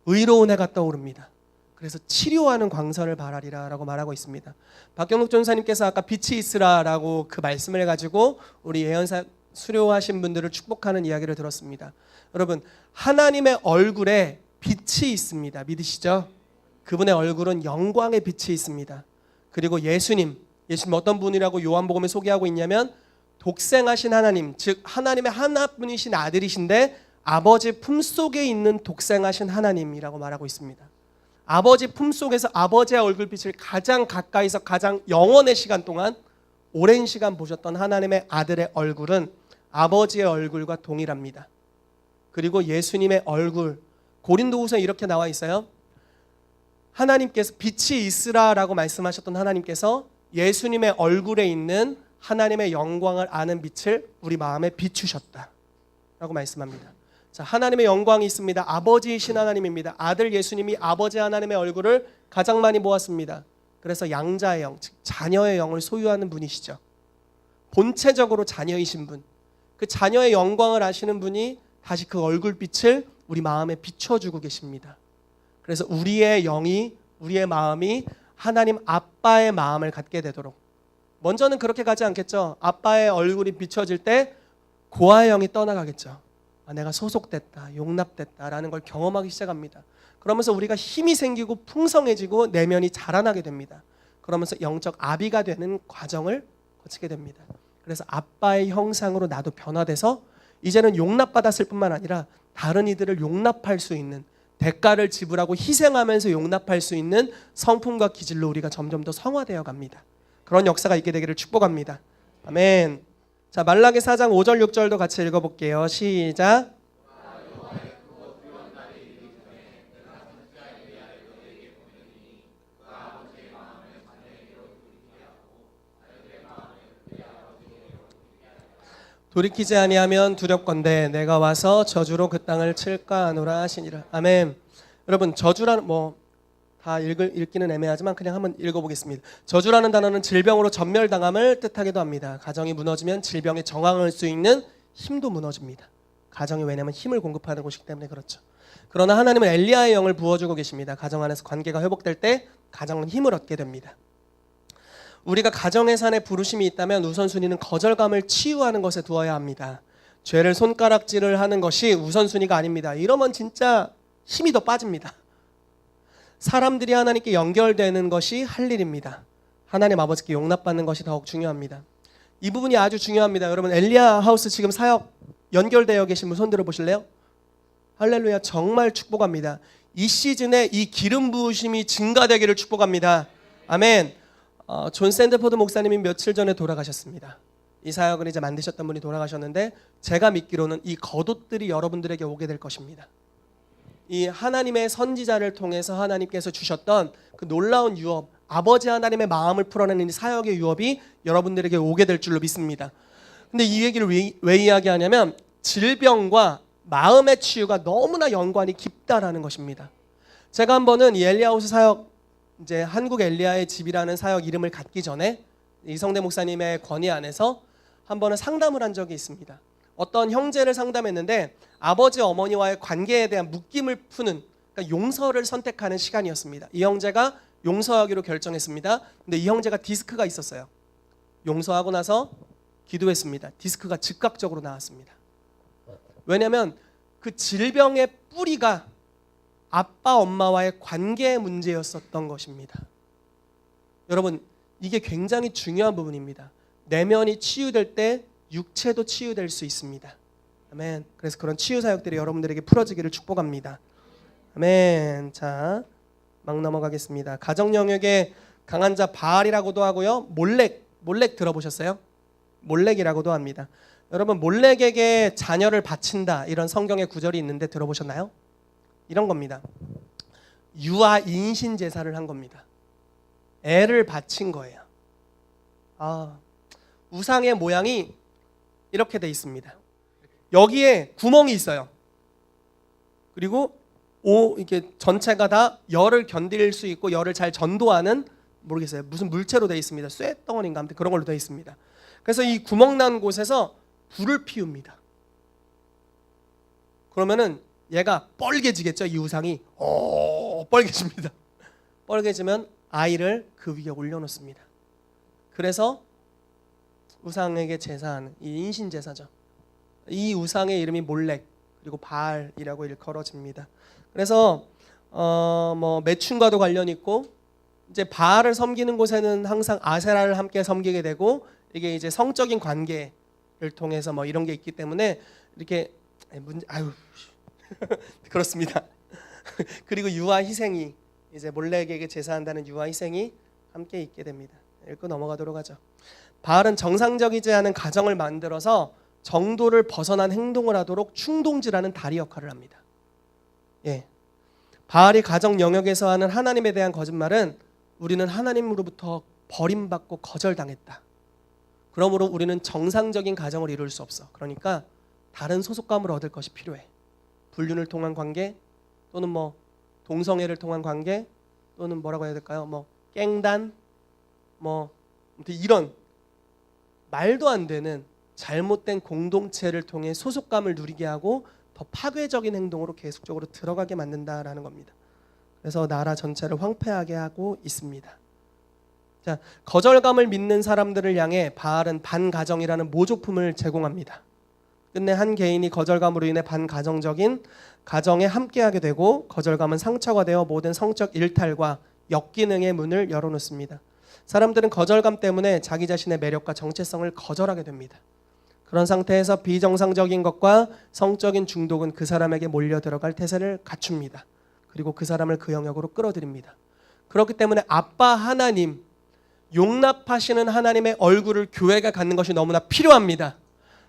의로운 해가 떠오릅니다. 그래서 치료하는 광선을 바라리라 라고 말하고 있습니다. 박경록 전사님께서 아까 빛이 있으라라고 그 말씀을 해가지고 우리 예언사 수료하신 분들을 축복하는 이야기를 들었습니다. 여러분, 하나님의 얼굴에 빛이 있습니다. 믿으시죠? 그분의 얼굴은 영광의 빛이 있습니다. 그리고 예수님 어떤 분이라고 요한복음에 소개하고 있냐면 독생하신 하나님, 즉 하나님의 하나뿐이신 아들이신데 아버지 품속에 있는 독생하신 하나님이라고 말하고 있습니다. 아버지 품속에서 아버지의 얼굴빛을 가장 가까이서 가장 영원의 시간 동안 오랜 시간 보셨던 하나님의 아들의 얼굴은 아버지의 얼굴과 동일합니다. 그리고 예수님의 얼굴, 고린도후서에 이렇게 나와 있어요. 하나님께서 빛이 있으라라고 말씀하셨던 하나님께서 예수님의 얼굴에 있는 하나님의 영광을 아는 빛을 우리 마음에 비추셨다 라고 말씀합니다. 자, 하나님의 영광이 있습니다. 아버지이신 하나님입니다. 아들 예수님이 아버지 하나님의 얼굴을 가장 많이 보았습니다. 그래서 양자의 영, 즉 자녀의 영을 소유하는 분이시죠. 본체적으로 자녀이신 분, 그 자녀의 영광을 아시는 분이 다시 그 얼굴빛을 우리 마음에 비춰주고 계십니다. 그래서 우리의 영이, 우리의 마음이 하나님 아빠의 마음을 갖게 되도록, 먼저는 그렇게 가지 않겠죠. 아빠의 얼굴이 비춰질 때 고아의 영이 떠나가겠죠. 아, 내가 소속됐다, 용납됐다라는 걸 경험하기 시작합니다. 그러면서 우리가 힘이 생기고 풍성해지고 내면이 자라나게 됩니다. 그러면서 영적 아비가 되는 과정을 거치게 됩니다. 그래서 아빠의 형상으로 나도 변화돼서 이제는 용납받았을 뿐만 아니라 다른 이들을 용납할 수 있는, 대가를 지불하고 희생하면서 용납할 수 있는 성품과 기질로 우리가 점점 더 성화되어 갑니다. 그런 역사가 있게 되기를 축복합니다. 아멘. 자, 말라기 4장 5절 6절도 같이 읽어볼게요. 시작. 돌이키지 아니하면 두렵건대 내가 와서 저주로 그 땅을 칠까 하노라 하시니라. 아멘. 여러분, 저주라는 다 읽기는 애매하지만 그냥 한번 읽어보겠습니다. 저주라는 단어는 질병으로 전멸당함을 뜻하기도 합니다. 가정이 무너지면 질병에 저항할 수 있는 힘도 무너집니다. 가정이 왜냐하면 힘을 공급하는 곳이기 때문에 그렇죠. 그러나 하나님은 엘리야의 영을 부어주고 계십니다. 가정 안에서 관계가 회복될 때 가정은 힘을 얻게 됩니다. 우리가 가정의 산에 부르심이 있다면 우선순위는 거절감을 치유하는 것에 두어야 합니다. 죄를 손가락질을 하는 것이 우선순위가 아닙니다. 이러면 진짜 힘이 더 빠집니다. 사람들이 하나님께 연결되는 것이 할 일입니다. 하나님 아버지께 용납받는 것이 더욱 중요합니다. 이 부분이 아주 중요합니다. 여러분, 엘리야 하우스 지금 사역 연결되어 계신 분 손 들어 보실래요? 할렐루야. 정말 축복합니다. 이 시즌에 이 기름 부으심이 증가되기를 축복합니다. 아멘. 존 샌드포드 목사님이 며칠 전에 돌아가셨습니다. 이 사역을 이제 만드셨던 분이 돌아가셨는데, 제가 믿기로는 이 겉옷들이 여러분들에게 오게 될 것입니다. 이 하나님의 선지자를 통해서 하나님께서 주셨던 그 놀라운 유업, 아버지 하나님의 마음을 풀어내는 이 사역의 유업이 여러분들에게 오게 될 줄로 믿습니다. 근데 이 얘기를 왜 이야기하냐면, 질병과 마음의 치유가 너무나 연관이 깊다라는 것입니다. 제가 한 번은 이 엘리야후스 사역, 이제 한국 엘리야의 집이라는 사역 이름을 갖기 전에 이성대 목사님의 권위 안에서 한 번은 상담을 한 적이 있습니다. 어떤 형제를 상담했는데 아버지 어머니와의 관계에 대한 묶임을 푸는, 그러니까 용서를 선택하는 시간이었습니다. 이 형제가 용서하기로 결정했습니다. 근데 이 형제가 디스크가 있었어요. 용서하고 나서 기도했습니다. 디스크가 즉각적으로 나왔습니다. 왜냐하면 그 질병의 뿌리가 아빠 엄마와의 관계의 문제였었던 것입니다. 여러분, 이게 굉장히 중요한 부분입니다. 내면이 치유될 때 육체도 치유될 수 있습니다. 아멘. 그래서 그런 치유 사역들이 여러분들에게 풀어지기를 축복합니다. 아멘. 자, 막 넘어가겠습니다. 가정 영역에 강한 자 바알이라고도 하고요. 몰렉 들어보셨어요? 몰렉이라고도 합니다. 여러분, 몰렉에게 자녀를 바친다, 이런 성경의 구절이 있는데 들어보셨나요? 이런 겁니다. 유아 인신 제사를 한 겁니다. 애를 바친 거예요. 우상의 모양이 이렇게 돼 있습니다. 여기에 구멍이 있어요. 그리고 이게 전체가 다 열을 견딜 수 있고 열을 잘 전도하는, 모르겠어요, 무슨 물체로 돼 있습니다. 쇠덩어리인가 아무튼 그런 걸로 돼 있습니다. 그래서 이 구멍 난 곳에서 불을 피웁니다. 그러면은 얘가 뻘개지겠죠. 이 우상이 뻘개집니다. 뻘개지면 아이를 그 위에 올려놓습니다. 그래서 우상에게 제사하는 이 인신 제사죠. 이 우상의 이름이 몰렉 그리고 바알이라고 일컬어집니다. 그래서 뭐 매춘과도 관련 있고, 이제 바알을 섬기는 곳에는 항상 아세라를 함께 섬기게 되고, 이게 이제 성적인 관계를 통해서 뭐 이런 게 있기 때문에 이렇게 그렇습니다. 그리고 유아 희생이, 이제 몰렉에게 제사한다는 유아 희생이 함께 있게 됩니다. 읽고 넘어가도록 하죠. 바알은 정상적이지 않은 가정을 만들어서 정도를 벗어난 행동을 하도록 충동질하는 다리 역할을 합니다. 예, 바알이 가정 영역에서 하는 하나님에 대한 거짓말은, 우리는 하나님으로부터 버림받고 거절당했다, 그러므로 우리는 정상적인 가정을 이룰 수 없어, 그러니까 다른 소속감을 얻을 것이 필요해. 불륜을 통한 관계, 또는 뭐 동성애를 통한 관계, 또는 뭐라고 해야 될까요? 뭐 깽단, 뭐 이런 말도 안 되는 잘못된 공동체를 통해 소속감을 누리게 하고 더 파괴적인 행동으로 계속적으로 들어가게 만든다라는 겁니다. 그래서 나라 전체를 황폐하게 하고 있습니다. 자, 거절감을 믿는 사람들을 향해 바알은 반가정이라는 모조품을 제공합니다. 끝내 한 개인이 거절감으로 인해 반가정적인 가정에 함께하게 되고, 거절감은 상처가 되어 모든 성적 일탈과 역기능의 문을 열어놓습니다. 사람들은 거절감 때문에 자기 자신의 매력과 정체성을 거절하게 됩니다. 그런 상태에서 비정상적인 것과 성적인 중독은 그 사람에게 몰려 들어갈 태세를 갖춥니다. 그리고 그 사람을 그 영역으로 끌어들입니다. 그렇기 때문에 아빠 하나님, 용납하시는 하나님의 얼굴을 교회가 갖는 것이 너무나 필요합니다.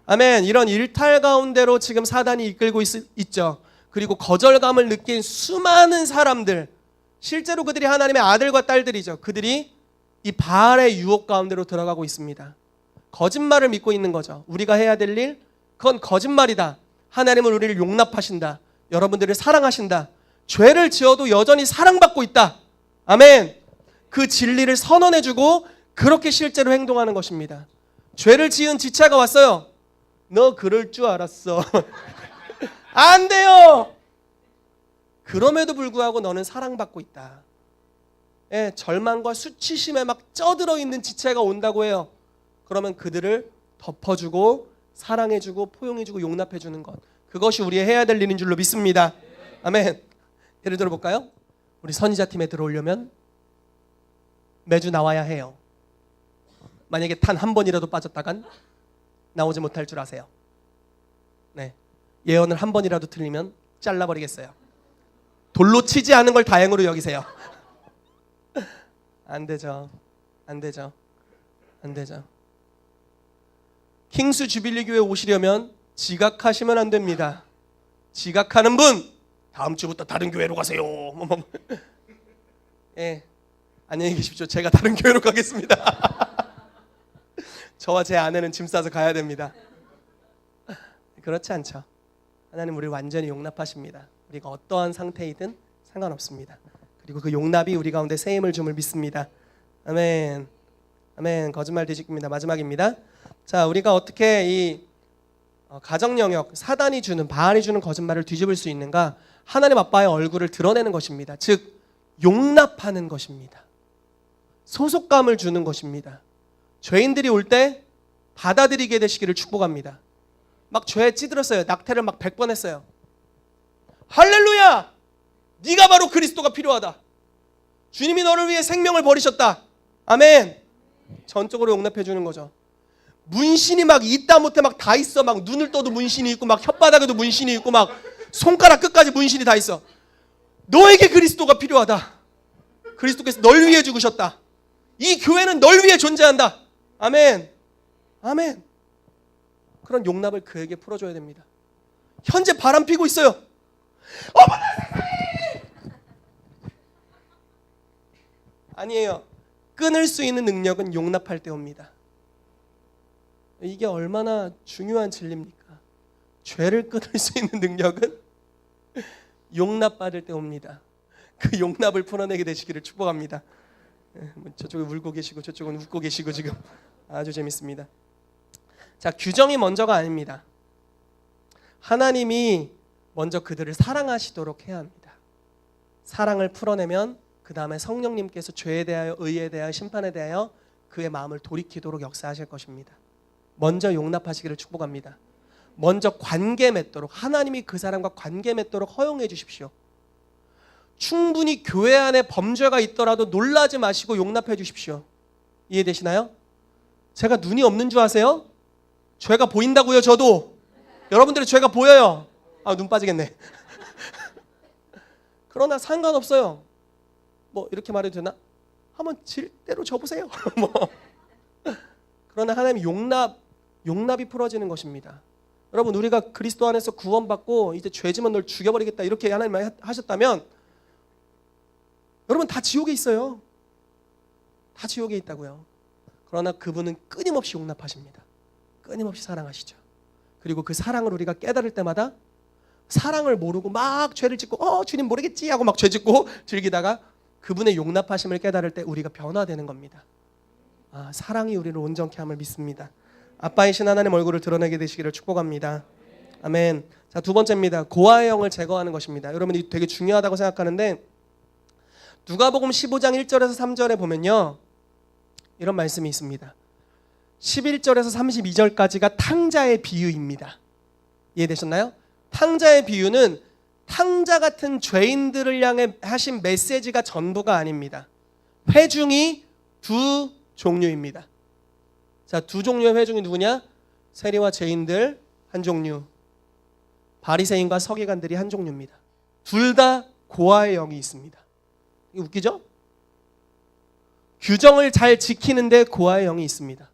아멘. 이런 일탈 가운데로 지금 사단이 이끌고 있죠. 그리고 거절감을 느낀 수많은 사람들, 실제로 그들이 하나님의 아들과 딸들이죠. 그들이 이 바알의 유혹 가운데로 들어가고 있습니다. 거짓말을 믿고 있는 거죠. 우리가 해야 될 일, 그건 거짓말이다. 하나님은 우리를 용납하신다. 여러분들을 사랑하신다. 죄를 지어도 여전히 사랑받고 있다. 아멘. 그 진리를 선언해주고 그렇게 실제로 행동하는 것입니다. 죄를 지은 지체가 왔어요. 너 그럴 줄 알았어. 안 돼요. 그럼에도 불구하고 너는 사랑받고 있다. 예, 절망과 수치심에 막 쪄들어 있는 지체가 온다고 해요. 그러면 그들을 덮어주고 사랑해주고 포용해주고 용납해주는 것, 그것이 우리의 해야 될 일인 줄로 믿습니다. 아멘. 예를 들어 볼까요? 우리 선지자 팀에 들어오려면 매주 나와야 해요. 만약에 단 한 번이라도 빠졌다간 나오지 못할 줄 아세요. 네, 예언을 한 번이라도 틀리면 잘라버리겠어요. 돌로 치지 않은 걸 다행으로 여기세요. 안 되죠. 안 되죠. 안 되죠. 킹스 주빌리 교회 오시려면 지각하시면 안 됩니다. 지각하는 분 다음 주부터 다른 교회로 가세요. 예, 안녕히 계십시오. 제가 다른 교회로 가겠습니다. 저와 제 아내는 짐 싸서 가야 됩니다. 그렇지 않죠. 하나님 우리를 완전히 용납하십니다. 우리가 어떠한 상태이든 상관없습니다. 그리고 그 용납이 우리 가운데 새 힘을 줌을 믿습니다. 아멘. 아멘. 거짓말 뒤집기입니다. 마지막입니다. 자, 우리가 어떻게 이 가정 영역, 사단이 주는, 바알이 주는 거짓말을 뒤집을 수 있는가? 하나님 아빠의 얼굴을 드러내는 것입니다. 즉 용납하는 것입니다. 소속감을 주는 것입니다. 죄인들이 올 때 받아들이게 되시기를 축복합니다. 막 죄에 찌들었어요. 낙태를 막 100번 했어요. 할렐루야! 네가 바로 그리스도가 필요하다. 주님이 너를 위해 생명을 버리셨다. 아멘. 전적으로 용납해 주는 거죠. 문신이 막 있다 못해 막 다 있어. 막 눈을 떠도 문신이 있고 막 혓바닥에도 문신이 있고 막 손가락 끝까지 문신이 다 있어. 너에게 그리스도가 필요하다. 그리스도께서 널 위해 죽으셨다. 이 교회는 널 위해 존재한다. 아멘. 아멘. 그런 용납을 그에게 풀어줘야 됩니다. 현재 바람 피고 있어요. 어머나 세상에! 아니에요. 끊을 수 있는 능력은 용납할 때 옵니다. 이게 얼마나 중요한 진리입니까? 죄를 끊을 수 있는 능력은 용납받을 때 옵니다. 그 용납을 풀어내게 되시기를 축복합니다. 저쪽에 울고 계시고 저쪽은 웃고 계시고 지금 아주 재밌습니다. 자, 규정이 먼저가 아닙니다. 하나님이 먼저 그들을 사랑하시도록 해야 합니다. 사랑을 풀어내면 그 다음에 성령님께서 죄에 대하여, 의에 대하여, 심판에 대하여 그의 마음을 돌이키도록 역사하실 것입니다. 먼저 용납하시기를 축복합니다. 먼저 관계 맺도록, 하나님이 그 사람과 관계 맺도록 허용해 주십시오. 충분히 교회 안에 범죄가 있더라도 놀라지 마시고 용납해 주십시오. 이해되시나요? 제가 눈이 없는 줄 아세요? 죄가 보인다고요. 저도 여러분들의 죄가 보여요. 아, 눈 빠지겠네. 그러나 상관없어요. 뭐 이렇게 말해도 되나? 한번 질대로 져보세요. 뭐. 그러나 하나님 용납이 풀어지는 것입니다. 여러분, 우리가 그리스도 안에서 구원받고 이제 죄지면 널 죽여버리겠다 이렇게 하나님 하셨다면 여러분 다 지옥에 있어요. 다 지옥에 있다고요. 그러나 그분은 끊임없이 용납하십니다. 끊임없이 사랑하시죠. 그리고 그 사랑을 우리가 깨달을 때마다 사랑을 모르고 막 죄를 짓고 주님 모르겠지 하고 막 죄 짓고 즐기다가 그분의 용납하심을 깨달을 때 우리가 변화되는 겁니다. 사랑이 우리를 온전케 함을 믿습니다. 아빠이신 하나님 얼굴을 드러내게 되시기를 축복합니다. 아멘. 자, 두 번째입니다. 고아의 영을 제거하는 것입니다. 여러분, 이 되게 중요하다고 생각하는데 누가복음 15장 1절에서 3절에 보면요, 이런 말씀이 있습니다. 11절에서 32절까지가 탕자의 비유입니다. 이해되셨나요? 탕자의 비유는 탕자 같은 죄인들을 향해 하신 메시지가 전부가 아닙니다. 회중이 두 종류입니다. 자, 두 종류의 회중이 누구냐? 세리와 죄인들 한 종류, 바리새인과 서기관들이 한 종류입니다. 둘 다 고아의 영이 있습니다. 이거 웃기죠? 규정을 잘 지키는데 고아의 영이 있습니다.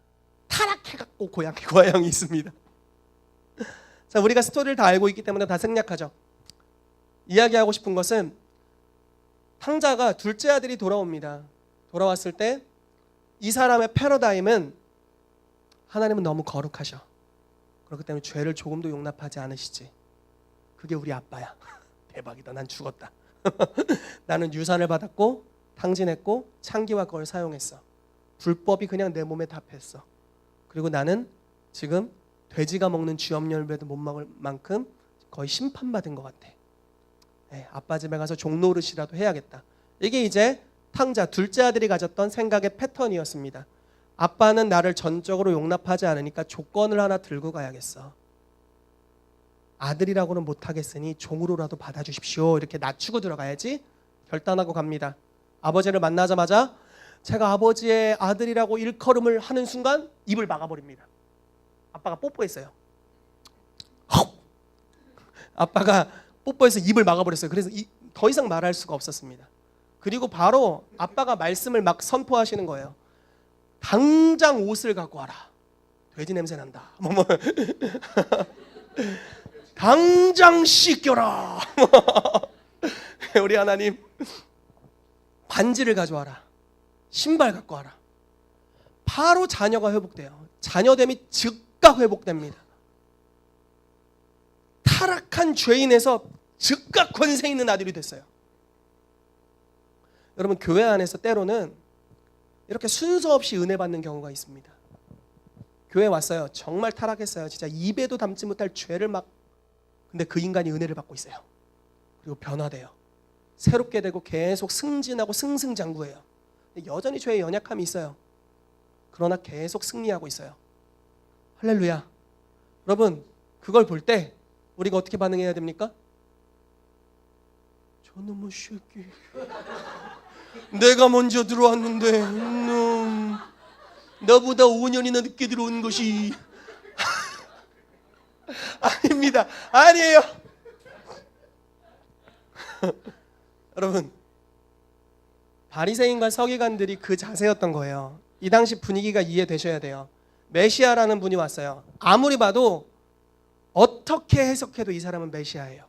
타락해갖고 고아의 영이 있습니다. 자, 우리가 스토리를 다 알고 있기 때문에 다 생략하죠. 이야기하고 싶은 것은 탕자가 둘째 아들이 돌아옵니다. 돌아왔을 때 이 사람의 패러다임은 하나님은 너무 거룩하셔. 그렇기 때문에 죄를 조금도 용납하지 않으시지. 그게 우리 아빠야. 대박이다. 난 죽었다. 나는 유산을 받았고 탕진했고 창기와 그걸 사용했어. 불법이 그냥 내 몸에 답했어. 그리고 나는 지금 돼지가 먹는 쥐염 열매도 못 먹을 만큼 거의 심판받은 것 같아. 아빠 집에 가서 종노릇이라도 해야겠다. 이게 이제 탕자 둘째 아들이 가졌던 생각의 패턴이었습니다. 아빠는 나를 전적으로 용납하지 않으니까 조건을 하나 들고 가야겠어. 아들이라고는 못하겠으니 종으로라도 받아주십시오. 이렇게 낮추고 들어가야지. 결단하고 갑니다. 아버지를 만나자마자 제가 아버지의 아들이라고 일컬음을 하는 순간 입을 막아버립니다. 아빠가 뽀뽀했어요. 아빠가 뽀뽀해서 입을 막아버렸어요. 그래서 더 이상 말할 수가 없었습니다. 그리고 바로 아빠가 말씀을 막 선포하시는 거예요. 당장 옷을 갖고 와라. 돼지 냄새 난다. 당장 씻겨라. 우리 하나님, 반지를 가져와라. 신발 갖고 와라. 바로 자녀가 회복돼요. 자녀됨이 즉각 회복됩니다. 타락한 죄인에서 즉각 권세 있는 아들이 됐어요. 여러분, 교회 안에서 때로는 이렇게 순서 없이 은혜 받는 경우가 있습니다. 교회 왔어요. 정말 타락했어요. 진짜 입에도 담지 못할 죄를 근데 그 인간이 은혜를 받고 있어요. 그리고 변화돼요. 새롭게 되고 계속 승진하고 승승장구해요. 근데 여전히 죄에 연약함이 있어요. 그러나 계속 승리하고 있어요. 할렐루야. 여러분, 그걸 볼 때 우리가 어떻게 반응해야 됩니까? 저놈의 새끼, 내가 먼저 들어왔는데 이놈, 너보다 5년이나 늦게 들어온 것이 아닙니다. 아니에요. 여러분, 바리새인과 서기관들이 그 자세였던 거예요. 이 당시 분위기가 이해되셔야 돼요. 메시아라는 분이 왔어요. 아무리 봐도 어떻게 해석해도 이 사람은 메시아예요.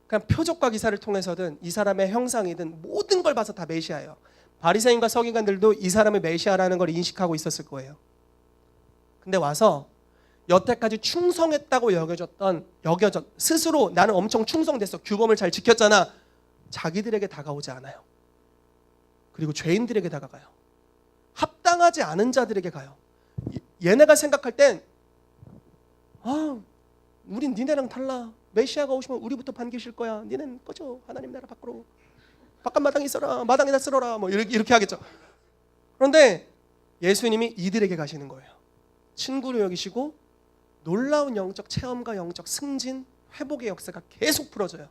그냥 표적과 기사를 통해서든 이 사람의 형상이든 모든 걸 봐서 다 메시아예요. 바리새인과 서기관들도 이 사람의 메시아라는 걸 인식하고 있었을 거예요. 근데 와서 여태까지 충성했다고 여겨졌 스스로 나는 엄청 충성됐어, 규범을 잘 지켰잖아, 자기들에게 다가오지 않아요. 그리고 죄인들에게 다가가요. 합당하지 않은 자들에게 가요. 얘네가 생각할 땐 우린 니네랑 달라. 메시아가 오시면 우리부터 반기실 거야. 니네는 꺼져. 하나님 나라 밖으로. 바깥마당에 있어라. 마당에다 쓸어라. 뭐 이렇게 하겠죠. 그런데 예수님이 이들에게 가시는 거예요. 친구로 여기시고 놀라운 영적 체험과 영적 승진, 회복의 역사가 계속 풀어져요.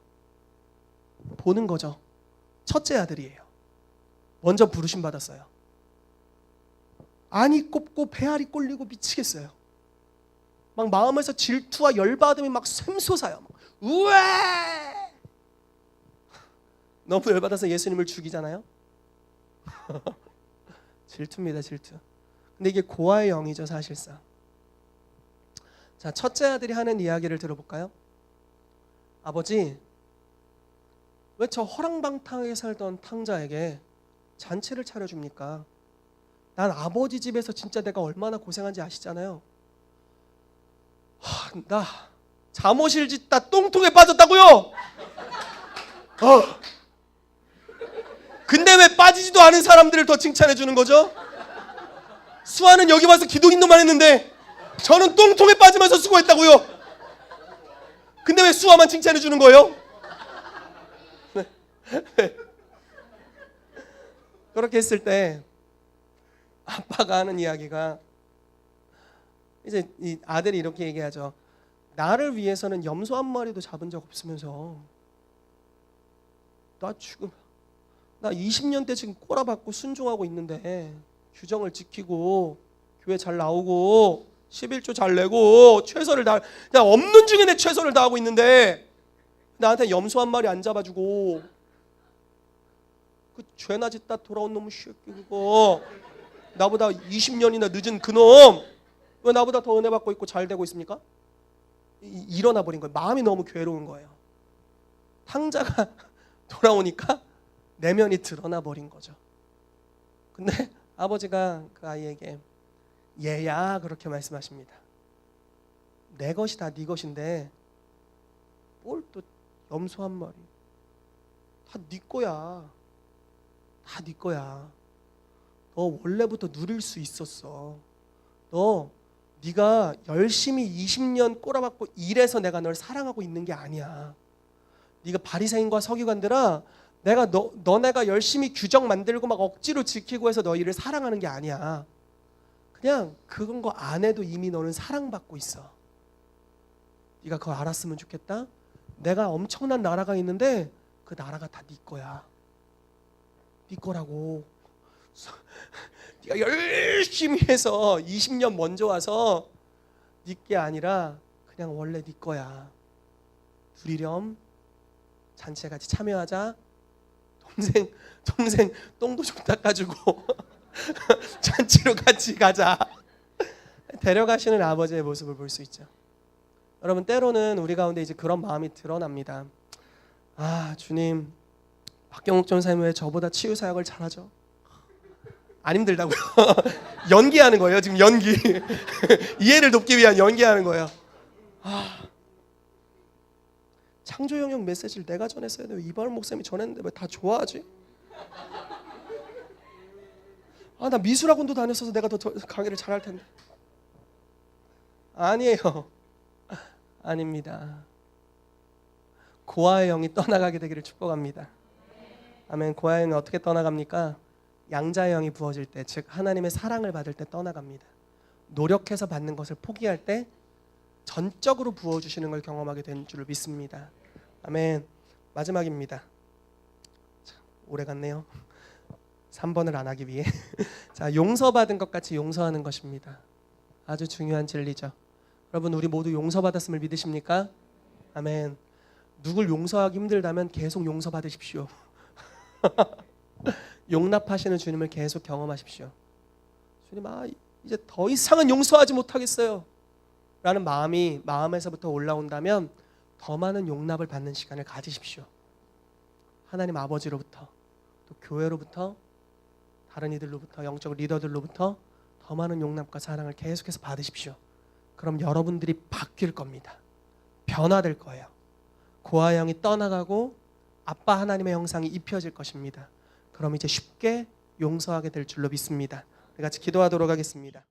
보는 거죠. 첫째 아들이에요. 먼저 부르심 받았어요. 안이 꼽고 배알이 꼴리고 미치겠어요. 막 마음에서 질투와 열받음이 막 샘솟아요. 우에! 너무 열받아서 예수님을 죽이잖아요. 질투입니다, 질투. 근데 이게 고아의 영이죠, 사실상. 자, 첫째 아들이 하는 이야기를 들어볼까요? 아버지, 왜 저 허랑방탕하게 살던 탕자에게 잔치를 차려줍니까? 난 아버지 집에서 진짜 내가 얼마나 고생한지 아시잖아요. 나 잠옷을 짓다 똥통에 빠졌다고요? 근데 왜 빠지지도 않은 사람들을 더 칭찬해 주는 거죠? 수아는 여기 와서 기도 인도만 했는데 저는 똥통에 빠지면서 수고했다고요? 근데 왜 수아만 칭찬해 주는 거예요? 그렇게 했을 때 아빠가 하는 이야기가, 이제 이 아들이 이렇게 얘기하죠. 나를 위해서는 염소 한 마리도 잡은 적 없으면서 나 20년 때 지금 꼬라박고 순종하고 있는데 규정을 지키고 교회 잘 나오고 11조 잘 내고 최선을 다, 그냥 없는 중에 내 최선을 다하고 있는데 나한테 염소 한 마리 안 잡아주고, 그 죄나 짓다 돌아온 놈의 새끼, 그거 나보다 20년이나 늦은 그놈 왜 나보다 더 은혜 받고 있고 잘 되고 있습니까? 일어나 버린 거예요. 마음이 너무 괴로운 거예요. 탕자가 돌아오니까 내면이 드러나 버린 거죠. 근데 아버지가 그 아이에게 얘야 그렇게 말씀하십니다. 내 것이 다 네 것인데 뭘 또 염소 한 마리, 다 네 거야. 다 네 거야. 너 원래부터 누릴 수 있었어. 네가 열심히 20년 꼬라박고 일해서 내가 널 사랑하고 있는 게 아니야. 네가 바리새인과 서기관들아, 내가 너네가 열심히 규정 만들고 막 억지로 지키고 해서 너희를 사랑하는 게 아니야. 그냥 그건 거 안 해도 이미 너는 사랑받고 있어. 네가 그거 알았으면 좋겠다. 내가 엄청난 나라가 있는데 그 나라가 다 네 거야. 네 거라고. 네가 열심히 해서 20년 먼저 와서 네 게 아니라 그냥 원래 네 거야. 둘이렴 잔치에 같이 참여하자. 동생 똥도 좀 닦아주고 잔치로 같이 가자. 데려가시는 아버지의 모습을 볼 수 있죠. 여러분, 때로는 우리 가운데 이제 그런 마음이 드러납니다. 아, 주님, 박경욱 전사님 왜 저보다 치유 사역을 잘하죠? 안 힘들다고요? 연기하는 거예요, 지금 연기. 이해를 돕기 위한 연기하는 거예요. 창조영 형 메시지를 내가 전했어야 돼. 왜 이발 목사님이 전했는데 왜 다 좋아하지? 나 미술학원도 다녔어서 내가 더 강의를 잘할 텐데. 아니에요. 아닙니다. 고아의 영이 떠나가게 되기를 축복합니다. 아멘. 고아의 영이 어떻게 떠나갑니까? 양자의 영이 부어질 때, 즉 하나님의 사랑을 받을 때 떠나갑니다. 노력해서 받는 것을 포기할 때 전적으로 부어주시는 걸 경험하게 된 줄을 믿습니다. 아멘. 마지막입니다. 참, 오래 갔네요. 3번을 안 하기 위해. 자, 용서받은 것 같이 용서하는 것입니다. 아주 중요한 진리죠. 여러분, 우리 모두 용서받았음을 믿으십니까? 아멘. 누굴 용서하기 힘들다면 계속 용서받으십시오. 용납하시는 주님을 계속 경험하십시오. 주님, 이제 더 이상은 용서하지 못하겠어요 라는 마음이 마음에서부터 올라온다면 더 많은 용납을 받는 시간을 가지십시오. 하나님 아버지로부터, 또 교회로부터, 다른 이들로부터, 영적 리더들로부터 더 많은 용납과 사랑을 계속해서 받으십시오. 그럼 여러분들이 바뀔 겁니다. 변화될 거예요. 고아의 영이 떠나가고 아빠 하나님의 형상이 입혀질 것입니다. 그럼 이제 쉽게 용서하게 될 줄로 믿습니다. 우리 같이 기도하도록 하겠습니다.